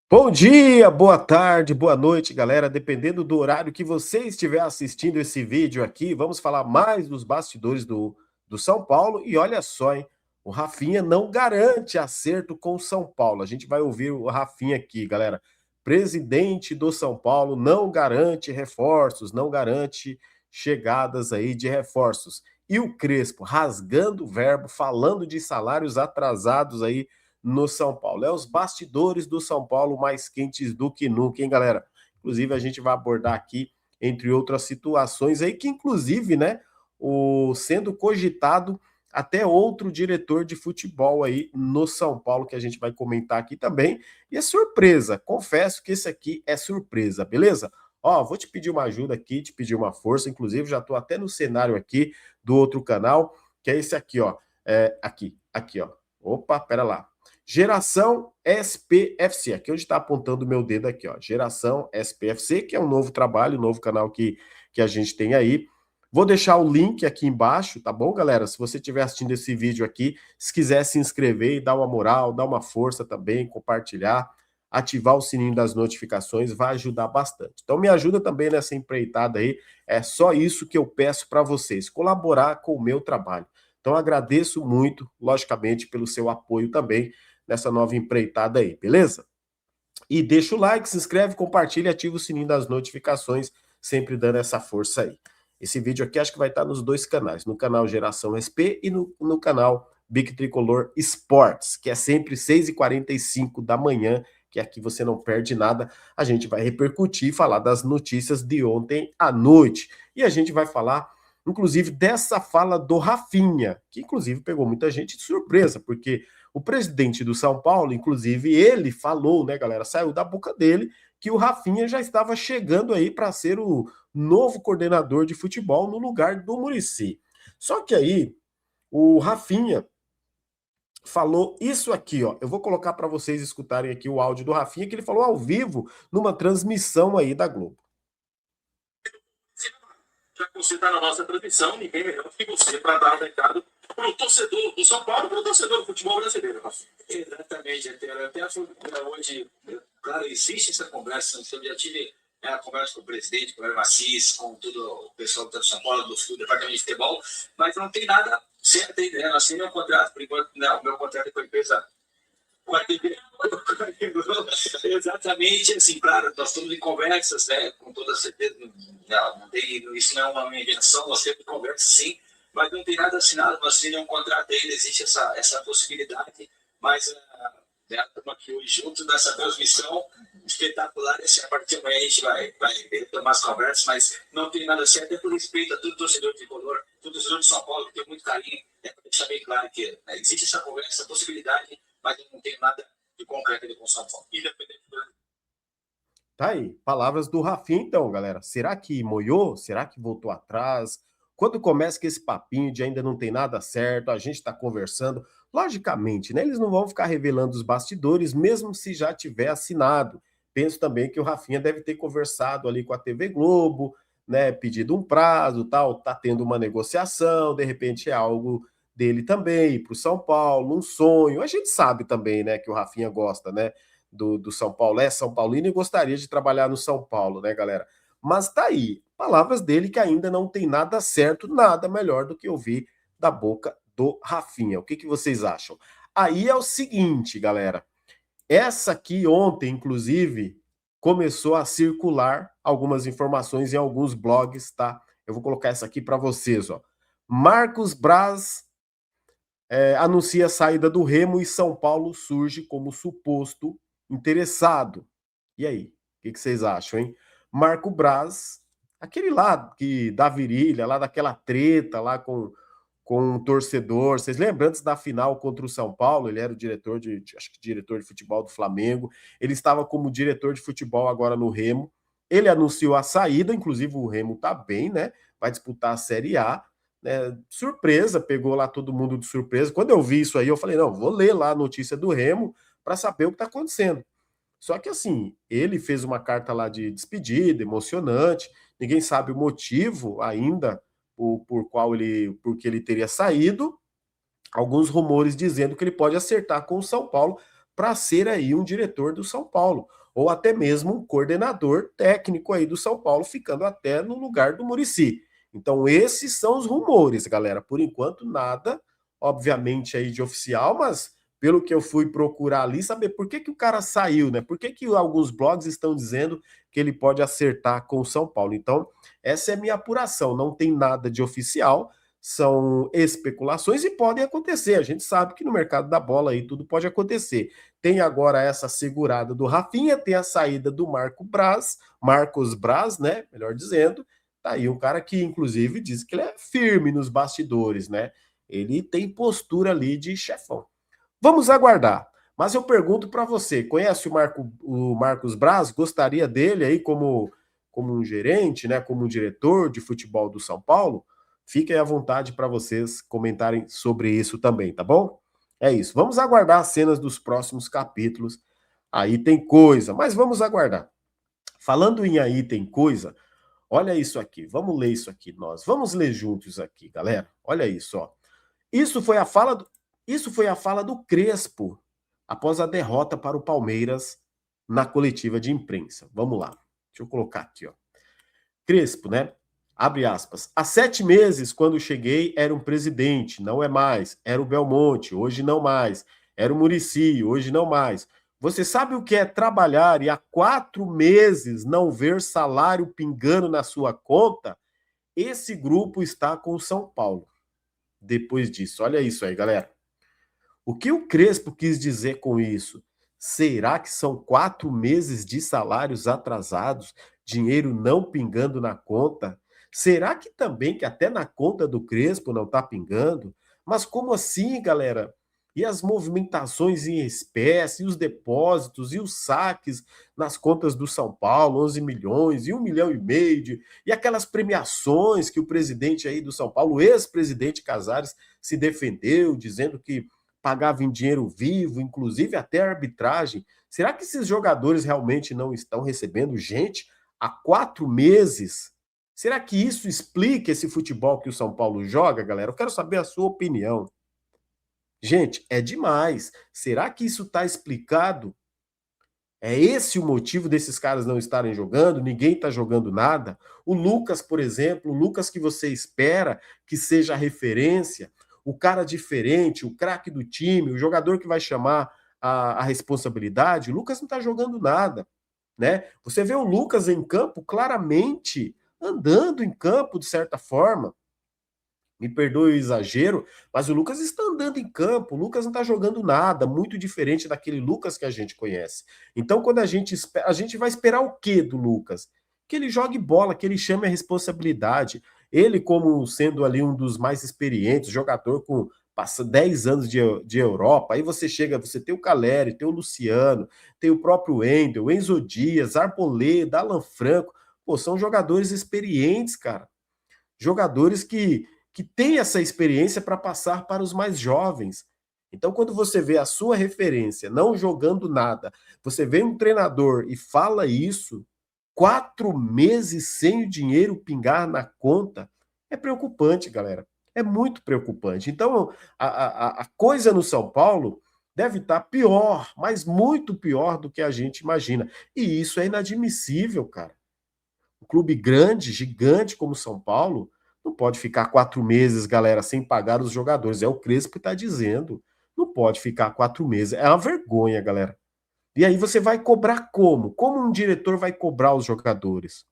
Bom dia, boa tarde, boa noite, galera. Dependendo do horário que você estiver assistindo esse vídeo aqui, vamos falar mais dos bastidores do São Paulo. E olha só, hein? O Rafinha não garante acerto com o São Paulo. A gente vai ouvir o Rafinha aqui, galera. Presidente do São Paulo não garante reforços, não garante chegadas aí de reforços. E o Crespo rasgando o verbo, falando de salários atrasados aí no São Paulo. É os bastidores do São Paulo mais quentes do que nunca, hein, galera? Inclusive, a gente vai abordar aqui, entre outras situações aí, que inclusive, né, sendo cogitado até outro diretor de futebol aí no São Paulo, que a gente vai comentar aqui também. E é surpresa, confesso que esse aqui é surpresa, beleza? Ó, vou te pedir uma ajuda aqui, te pedir uma força, inclusive já estou até no cenário aqui do outro canal, que é esse aqui, ó. Aqui, ó. Opa, pera lá. Geração SPFC, aqui onde está apontando o meu dedo aqui, ó. Geração SPFC, que é um novo trabalho, um novo canal que a gente tem aí. Vou deixar o link aqui embaixo, tá bom, galera? Se você estiver assistindo esse vídeo aqui, se quiser se inscrever e dar uma moral, dar uma força também, compartilhar, ativar o sininho das notificações, vai ajudar bastante. Então me ajuda também nessa empreitada aí, é só isso que eu peço para vocês, colaborar com o meu trabalho. Então agradeço muito, logicamente, pelo seu apoio também nessa nova empreitada aí, beleza? E deixa o like, se inscreve, compartilha e ativa o sininho das notificações, sempre dando essa força aí. Esse vídeo aqui acho que vai estar nos dois canais, no canal Geração SP e no canal Big Tricolor Sports, que é sempre 6h45 da manhã, que aqui você não perde nada. A gente vai repercutir e falar das notícias de ontem à noite. E a gente vai falar, inclusive, dessa fala do Rafinha, que inclusive pegou muita gente de surpresa, porque o presidente do São Paulo, inclusive, ele falou, né, galera? Saiu da boca dele que o Rafinha já estava chegando aí para ser o novo coordenador de futebol no lugar do Muricy. Só que aí o Rafinha falou isso aqui, ó. Eu vou colocar para vocês escutarem aqui o áudio do Rafinha, que ele falou ao vivo numa transmissão aí da Globo. Já que você está na nossa transmissão, ninguém melhor que você para dar o recado para o torcedor do São Paulo, para o torcedor do futebol brasileiro. Exatamente, até hoje, claro, existe essa conversa, eu já tive a conversa com o presidente, com o Macis, com todo o pessoal do São Paulo, do departamento de futebol, mas não tem nada certo ainda, nós temos um contrato, por enquanto, não, o meu contrato é com a empresa. Exatamente, assim, claro, nós estamos em conversas, né, com toda certeza, não tem, isso não é uma invenção, nós temos conversas sim, mas não tem nada assinado, nós temos um contrato ainda, existe essa possibilidade, mas estamos aqui hoje juntos nessa transmissão espetacular, assim, a partir de amanhã a gente vai tomar as conversas, mas não tem nada certo, é por respeito a todo torcedor tricolor, todo torcedor de São Paulo, que tem muito carinho, é para deixar bem claro que existe essa conversa, essa possibilidade, mas não tem nada de concreto ali com o São Paulo. Independente do... Tá aí, palavras do Rafinha então, galera. Será que moiou? Será que voltou atrás? Quando começa com esse papinho de ainda não tem nada certo, a gente tá conversando, logicamente, né? Eles não vão ficar revelando os bastidores, mesmo se já tiver assinado. Penso também que o Rafinha deve ter conversado ali com a TV Globo, né? Pedido um prazo, tal, tá tendo uma negociação, de repente é algo dele também, para o São Paulo, um sonho. A gente sabe também, né, que o Rafinha gosta, né? Do São Paulo, é São Paulino e gostaria de trabalhar no São Paulo, né, galera? Mas tá aí, palavras dele que ainda não tem nada certo, nada melhor do que ouvir da boca do Rafinha. O que, que vocês acham? Aí é o seguinte, galera. Essa aqui ontem, inclusive, começou a circular algumas informações em alguns blogs, tá? Eu vou colocar essa aqui para vocês, ó. Marcos Braz anuncia a saída do Remo e São Paulo surge como suposto interessado. E aí? O que vocês acham, hein? Marco Braz, aquele lá que da virilha, lá daquela treta lá com um torcedor. Vocês lembram antes da final contra o São Paulo? Ele era o diretor acho que diretor de futebol do Flamengo. Ele estava como diretor de futebol agora no Remo. Ele anunciou a saída, inclusive o Remo tá bem, né? Vai disputar a Série A. Né? Surpresa, pegou lá todo mundo de surpresa. Quando eu vi isso aí, eu falei: não, vou ler lá a notícia do Remo para saber o que está acontecendo. Só que assim, ele fez uma carta lá de despedida, emocionante, ninguém sabe o motivo ainda porque ele teria saído. Alguns rumores dizendo que ele pode acertar com o São Paulo para ser aí um diretor do São Paulo, ou até mesmo um coordenador técnico aí do São Paulo, ficando até no lugar do Muricy. Então esses são os rumores, galera. Por enquanto nada, obviamente aí de oficial, mas pelo que eu fui procurar ali, saber por que o cara saiu, né? Por que alguns blogs estão dizendo que ele pode acertar com o São Paulo? Então, essa é a minha apuração. Não tem nada de oficial, são especulações e podem acontecer. A gente sabe que no mercado da bola aí tudo pode acontecer. Tem agora essa segurada do Rafinha, tem a saída do Marcos Braz, né? Melhor dizendo. Tá aí um cara que, inclusive, diz que ele é firme nos bastidores, né? Ele tem postura ali de chefão. Vamos aguardar. Mas eu pergunto para você, conhece o Marcos Braz? Gostaria dele aí como um gerente, né, como um diretor de futebol do São Paulo? Fiquem à vontade para vocês comentarem sobre isso também, tá bom? É isso. Vamos aguardar as cenas dos próximos capítulos. Aí tem coisa, mas vamos aguardar. Falando em aí tem coisa, olha isso aqui. Vamos ler isso aqui nós. Vamos ler juntos aqui, galera. Olha isso, ó. Isso foi a fala do Crespo após a derrota para o Palmeiras na coletiva de imprensa. Vamos lá. Deixa eu colocar aqui, ó. Crespo, né? Abre aspas. Há 7 meses, quando cheguei, era um presidente, não é mais. Era o Belmonte, hoje não mais. Era o Muricy, hoje não mais. Você sabe o que é trabalhar e há 4 meses não ver salário pingando na sua conta? Esse grupo está com o São Paulo. Depois disso, olha isso aí, galera. O que o Crespo quis dizer com isso? Será que são 4 meses de salários atrasados, dinheiro não pingando na conta? Será que também que até na conta do Crespo não está pingando? Mas como assim, galera? E as movimentações em espécie, e os depósitos, e os saques nas contas do São Paulo, 11 milhões, e 1,5 milhão, e aquelas premiações que o presidente aí do São Paulo, o ex-presidente Casares, se defendeu, dizendo que pagava em dinheiro vivo, inclusive até a arbitragem. Será que esses jogadores realmente não estão recebendo gente há 4 meses? Será que isso explica esse futebol que o São Paulo joga, galera? Eu quero saber a sua opinião. Gente, é demais. Será que isso está explicado? É esse o motivo desses caras não estarem jogando? Ninguém está jogando nada? O Lucas, por exemplo, o Lucas que você espera que seja a referência, o cara diferente, o craque do time, o jogador que vai chamar a responsabilidade, o Lucas não está jogando nada, né? Você vê o Lucas em campo claramente andando em campo de certa forma. Me perdoe o exagero, mas o Lucas está andando em campo, o Lucas não está jogando nada, muito diferente daquele Lucas que a gente conhece. Então, quando a gente vai esperar o quê do Lucas? Que ele jogue bola, que ele chame a responsabilidade. Ele, como sendo ali um dos mais experientes, jogador com passa 10 anos de Europa, aí você chega, você tem o Caleri, tem o Luciano, tem o próprio Wendel, Enzo Dias, Arboleda, Alan Franco, pô, são jogadores experientes, cara. Jogadores que têm essa experiência para passar para os mais jovens. Então, quando você vê a sua referência não jogando nada, você vê um treinador e fala isso, 4 meses sem o dinheiro pingar na conta, é preocupante, galera. É muito preocupante. Então, a coisa no São Paulo deve estar pior, mas muito pior do que a gente imagina. E isso é inadmissível, cara. Um clube grande, gigante como São Paulo, não pode ficar 4 meses, galera, sem pagar os jogadores. É o Crespo que está dizendo. Não pode ficar 4 meses. É uma vergonha, galera. E aí você vai cobrar como? Como um diretor vai cobrar os jogadores?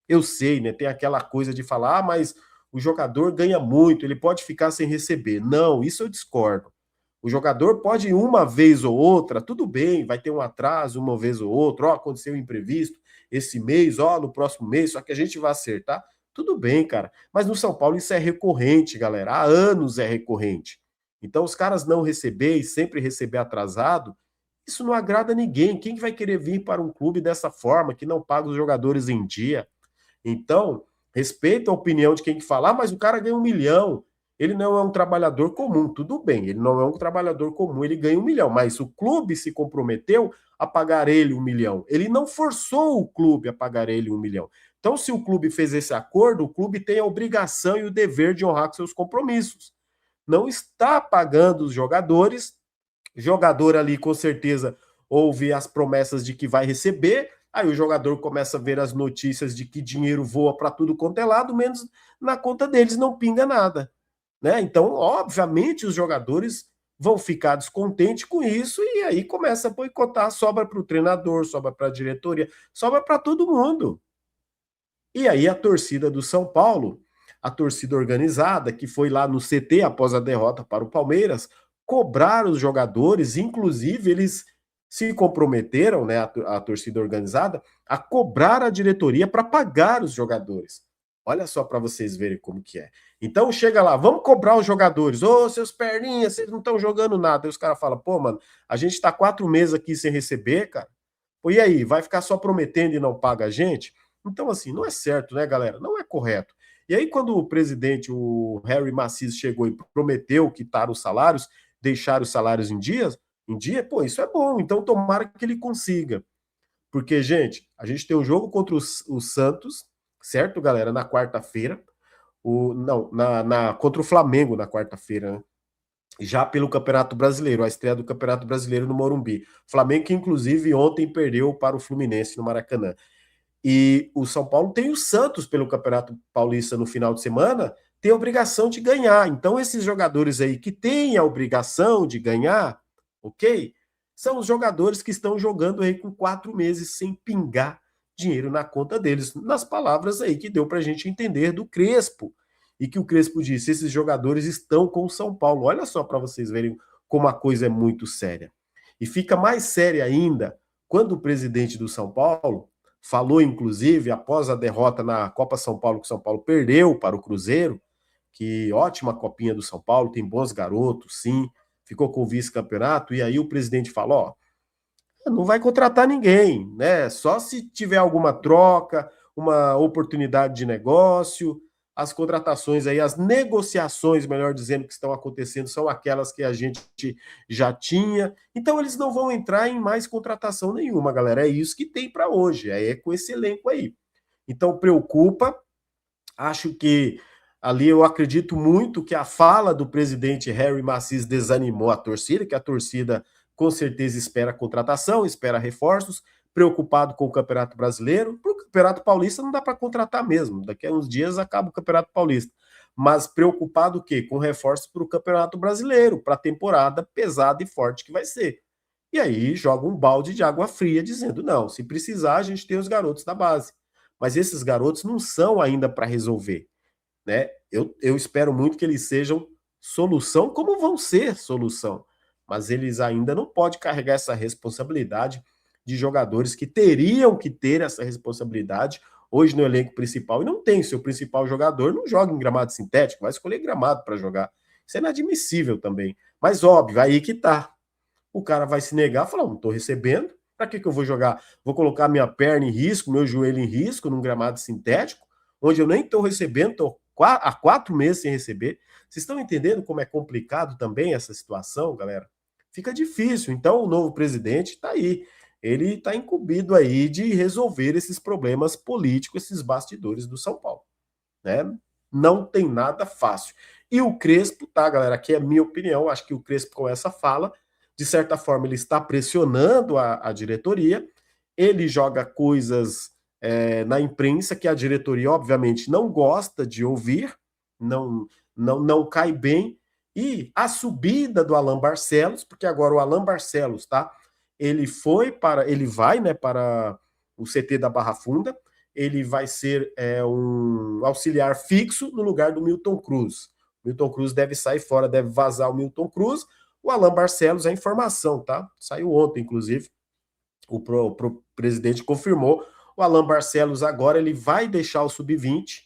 Eu sei, né? Tem aquela coisa de falar, ah, mas o jogador ganha muito, ele pode ficar sem receber. Não, isso eu discordo. O jogador pode ir uma vez ou outra, tudo bem, vai ter um atraso uma vez ou outra, ó, aconteceu um imprevisto esse mês, ó, no próximo mês, só que a gente vai acertar. Tudo bem, cara. Mas no São Paulo isso é recorrente, galera. Há anos é recorrente. Então os caras não receber e sempre receber atrasado, isso não agrada ninguém. Quem vai querer vir para um clube dessa forma, que não paga os jogadores em dia? Então, respeito a opinião de quem que fala, ah, mas o cara ganha 1 milhão, ele não é um trabalhador comum. Tudo bem, ele não é um trabalhador comum, ele ganha 1 milhão, mas o clube se comprometeu a pagar ele 1 milhão. Ele não forçou o clube a pagar ele 1 milhão. Então, se o clube fez esse acordo, o clube tem a obrigação e o dever de honrar com seus compromissos. Não está pagando os jogadores Jogador ali, com certeza, ouve as promessas de que vai receber, aí o jogador começa a ver as notícias de que dinheiro voa para tudo quanto é lado, menos na conta deles não pinga nada, né? Então, obviamente, os jogadores vão ficar descontentes com isso e aí começa a boicotar, sobra para o treinador, sobra para a diretoria, sobra para todo mundo. E aí a torcida do São Paulo, a torcida organizada, que foi lá no CT após a derrota para o Palmeiras, cobrar os jogadores, inclusive eles se comprometeram, né, a torcida organizada, a cobrar a diretoria para pagar os jogadores. Olha só para vocês verem como que é. Então chega lá, vamos cobrar os jogadores. Ô, seus perninhas, vocês não estão jogando nada. Aí os caras falam, pô, mano, a gente está 4 meses aqui sem receber, cara. Pô, e aí, vai ficar só prometendo e não paga a gente? Então, assim, não é certo, né, galera? Não é correto. E aí, quando o presidente, o Harry Macis, chegou e prometeu quitar os salários, deixar os salários em dia, pô, isso é bom. Então, tomara que ele consiga. Porque, gente, a gente tem um jogo contra o Santos, certo, galera? Na quarta-feira. Não, contra o Flamengo na quarta-feira, né? Já pelo Campeonato Brasileiro, a estreia do Campeonato Brasileiro no Morumbi. Flamengo que, inclusive, ontem perdeu para o Fluminense no Maracanã. E o São Paulo tem o Santos pelo Campeonato Paulista no final de semana, tem a obrigação de ganhar. Então, esses jogadores aí que têm a obrigação de ganhar, ok? São os jogadores que estão jogando aí com 4 meses sem pingar dinheiro na conta deles. Nas palavras aí que deu para a gente entender do Crespo. E que o Crespo disse: esses jogadores estão com o São Paulo. Olha só para vocês verem como a coisa é muito séria. E fica mais séria ainda quando o presidente do São Paulo falou, inclusive, após a derrota na Copa São Paulo, que o São Paulo perdeu para o Cruzeiro, que ótima copinha do São Paulo, tem bons garotos, sim, ficou com o vice-campeonato, e aí o presidente falou, ó, não vai contratar ninguém, né? Só se tiver alguma troca, uma oportunidade de negócio, as contratações aí, as negociações, melhor dizendo, que estão acontecendo são aquelas que a gente já tinha. Então eles não vão entrar em mais contratação nenhuma, galera. É isso que tem para hoje, é com esse elenco aí. Então preocupa. Acho que ali eu acredito muito que a fala do presidente Harry Macis desanimou a torcida, que a torcida com certeza espera contratação, espera reforços, preocupado com o Campeonato Brasileiro. Para o Campeonato Paulista não dá para contratar mesmo, daqui a uns dias acaba o Campeonato Paulista. Mas preocupado o quê? Com reforços para o Campeonato Brasileiro, para a temporada pesada e forte que vai ser. E aí joga um balde de água fria dizendo, não, se precisar a gente tem os garotos da base. Mas esses garotos não são ainda para resolver, né? Eu espero muito que eles sejam solução, como vão ser solução, mas eles ainda não podem carregar essa responsabilidade de jogadores que teriam que ter essa responsabilidade hoje no elenco principal e não tem. Seu principal jogador não joga em gramado sintético, vai escolher gramado para jogar. Isso é inadmissível também. Mas óbvio, aí que tá. O cara vai se negar, falar, não estou recebendo, para que eu vou jogar? Vou colocar minha perna em risco, meu joelho em risco num gramado sintético, onde eu nem estou recebendo, estou há 4 meses sem receber. Vocês estão entendendo como é complicado também essa situação, galera? Fica difícil. Então, o novo presidente está aí. Ele está incumbido aí de resolver esses problemas políticos, esses bastidores do São Paulo, né? Não tem nada fácil. E o Crespo, tá, galera? Aqui é a minha opinião. Acho que o Crespo, com essa fala, de certa forma, ele está pressionando a diretoria. Ele joga coisas na imprensa que a diretoria, obviamente, não gosta de ouvir, não cai bem. E a subida do Alan Barcelos, porque agora o Alan Barcelos, tá? Ele vai, né, para o CT da Barra Funda. Ele vai ser um auxiliar fixo no lugar do Milton Cruz. Milton Cruz deve sair fora, deve vazar o Milton Cruz. O Alan Barcelos, a informação, tá? Saiu ontem, inclusive. O presidente confirmou. O Alan Barcelos agora ele vai deixar o sub-20,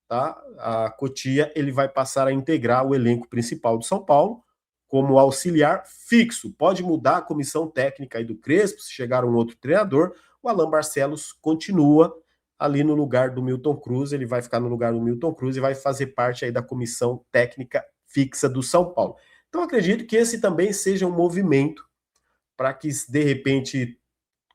tá? A Cotia, ele vai passar a integrar o elenco principal do São Paulo como auxiliar fixo. Pode mudar a comissão técnica aí do Crespo, se chegar um outro treinador, o Alan Barcelos continua ali no lugar do Milton Cruz, ele vai ficar no lugar do Milton Cruz e vai fazer parte aí da comissão técnica fixa do São Paulo. Então acredito que esse também seja um movimento para que, de repente,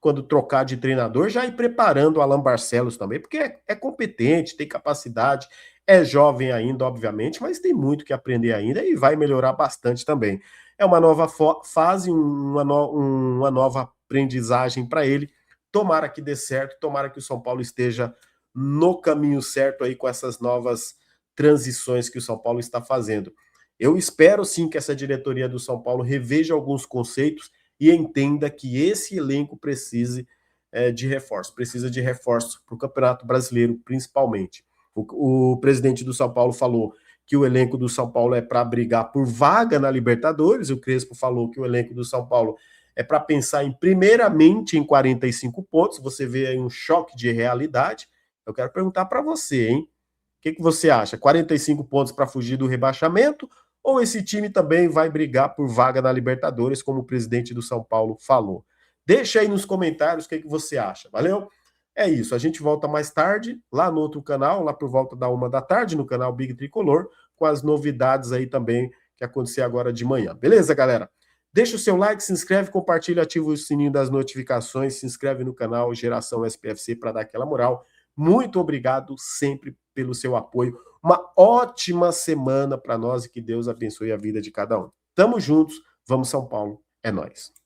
quando trocar de treinador, já ir preparando o Alan Barcelos também, porque é competente, tem capacidade, É jovem ainda, obviamente, mas tem muito que aprender ainda e vai melhorar bastante também. É uma nova fase, uma nova aprendizagem para ele. Tomara que dê certo, tomara que o São Paulo esteja no caminho certo aí com essas novas transições que o São Paulo está fazendo. Eu espero sim que essa diretoria do São Paulo reveja alguns conceitos e entenda que esse elenco de reforço, precisa de reforço para o Campeonato Brasileiro, principalmente. O presidente do São Paulo falou que o elenco do São Paulo é para brigar por vaga na Libertadores, o Crespo falou que o elenco do São Paulo é para pensar primeiramente em 45 pontos, você vê aí um choque de realidade. Eu quero perguntar para você, hein? O que você acha? 45 pontos para fugir do rebaixamento ou esse time também vai brigar por vaga na Libertadores, como o presidente do São Paulo falou? Deixa aí nos comentários o que você acha, valeu? É isso, a gente volta mais tarde, lá no outro canal, lá por volta da 1 da tarde, no canal Big Tricolor, com as novidades aí também que acontecer agora de manhã. Beleza, galera? Deixa o seu like, se inscreve, compartilha, ativa o sininho das notificações, se inscreve no canal Geração SPFC para dar aquela moral. Muito obrigado sempre pelo seu apoio. Uma ótima semana para nós e que Deus abençoe a vida de cada um. Tamo juntos, vamos São Paulo, é nóis.